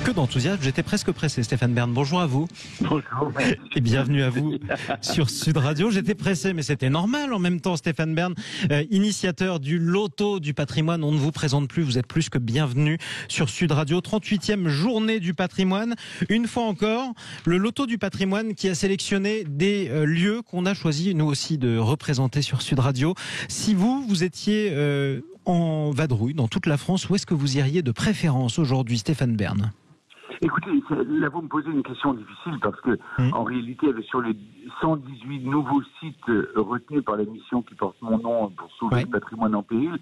Que d'enthousiasme, j'étais presque pressé. Stéphane Bern, bonjour à vous. Bonjour. Et bienvenue à vous sur Sud Radio. J'étais pressé, mais c'était normal en même temps. Stéphane Bern, initiateur du Loto du patrimoine. On ne vous présente plus, vous êtes plus que bienvenue sur Sud Radio. 38e journée du patrimoine. Une fois encore, le Loto du patrimoine qui a sélectionné des lieux qu'on a choisi, nous aussi, de représenter sur Sud Radio. Si vous étiez en vadrouille dans toute la France, où est-ce que vous iriez de préférence aujourd'hui, Stéphane Bern ? Écoutez, là vous me posez une question difficile parce que en réalité, sur les 118 nouveaux sites retenus par la mission qui porte mon nom pour sauver le patrimoine en péril,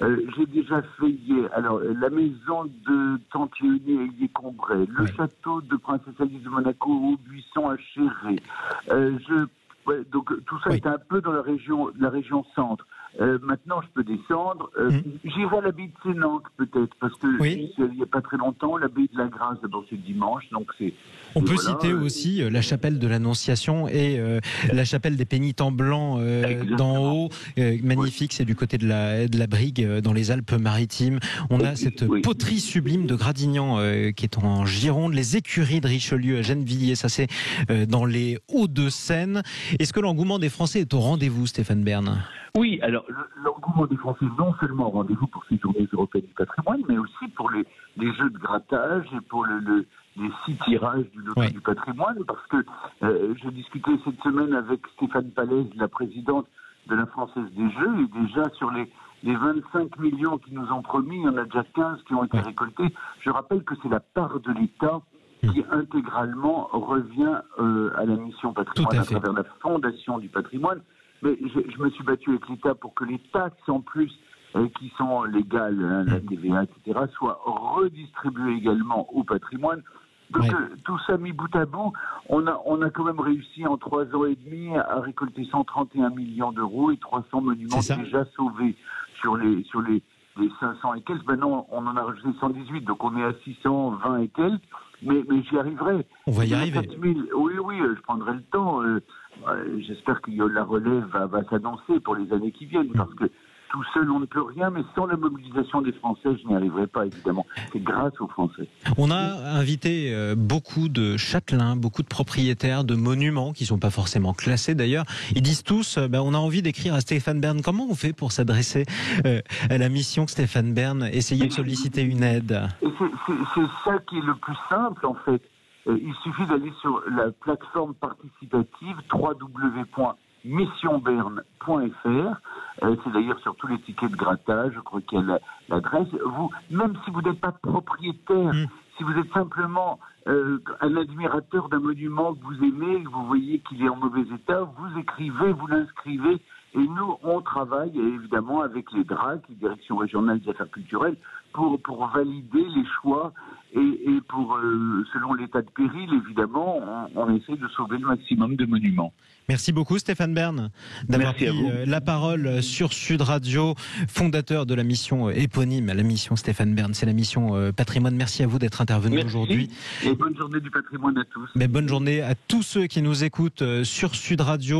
j'ai déjà fait alors la maison de Tante Léonie à Illier-Combray, le château de Princesse Alice de Monaco au Buisson à Chéré. Donc tout ça est un peu dans la région centre. Maintenant, je peux descendre. J'irai à l'abbaye de Sénanque, peut-être, parce que il n'y a pas très longtemps, l'abbaye de la Grâce, d'abord c'est dimanche, donc c'est... On peut citer aussi la chapelle de l'Annonciation et la chapelle des Pénitents Blancs d'en haut. Magnifique, c'est du côté de la Brigue, dans les Alpes-Maritimes. On a cette poterie sublime de Gradignan qui est en Gironde, les écuries de Richelieu à Gennevilliers, ça c'est dans les Hauts-de-Seine. Est-ce que l'engouement des Français est au rendez-vous, Stéphane Bern ? Oui, alors l'engouement des Français non seulement au rendez-vous pour ces journées européennes du patrimoine, mais aussi pour les jeux de grattage et pour les 6 tirages du Loto du patrimoine, parce que je discutais cette semaine avec Stéphane Pallez, la présidente de la Française des Jeux, et déjà sur les 25 millions qu'ils nous ont promis, il y en a déjà 15 qui ont été récoltés. Je rappelle que c'est la part de l'État qui intégralement revient à la mission patrimoine à travers la Fondation du patrimoine. Mais je me suis battu avec l'État pour que les taxes en plus qui sont légales, la TVA, etc., soient redistribuées également au patrimoine. Donc tout ça mis bout à bout, on a quand même réussi en 3 ans et demi à récolter 131 millions d'euros et 300 monuments déjà sauvés sur les 500 et quelques. Maintenant, on en a rajouté 118, donc on est à 620 et quelques. Mais j'y arriverai. On va y arriver. 4000, oui, je prendrai le temps. J'espère que la relève va s'annoncer pour les années qui viennent, parce que tout seul, on ne peut rien, mais sans la mobilisation des Français, je n'y arriverai pas, évidemment. C'est grâce aux Français. On a invité beaucoup de châtelains, beaucoup de propriétaires de monuments qui ne sont pas forcément classés d'ailleurs. Ils disent tous, on a envie d'écrire à Stéphane Bern. Comment on fait pour s'adresser à la mission Stéphane Bern, essayer de solliciter une aide? C'est ça qui est le plus simple, en fait. Il suffit d'aller sur la plateforme participative www.missionberne.fr. C'est d'ailleurs sur tous les tickets de grattage, je crois qu'il y a l'adresse. Vous, même si vous n'êtes pas propriétaire, si vous êtes simplement un admirateur d'un monument que vous aimez, que vous voyez qu'il est en mauvais état, vous écrivez, vous l'inscrivez, et nous, on travaille évidemment avec les DRAC, les directions régionales des affaires culturelles, pour valider les choix et pour, selon l'état de péril, évidemment, on essaie de sauver le maximum de monuments. Merci beaucoup Stéphane Bern d'avoir pris la parole sur Sud Radio, fondateur de la mission éponyme, la mission Stéphane Bern, c'est la mission patrimoine. Merci à vous d'être intervenu aujourd'hui. Et bonne journée du patrimoine à tous. Mais bonne journée à tous ceux qui nous écoutent sur Sud Radio.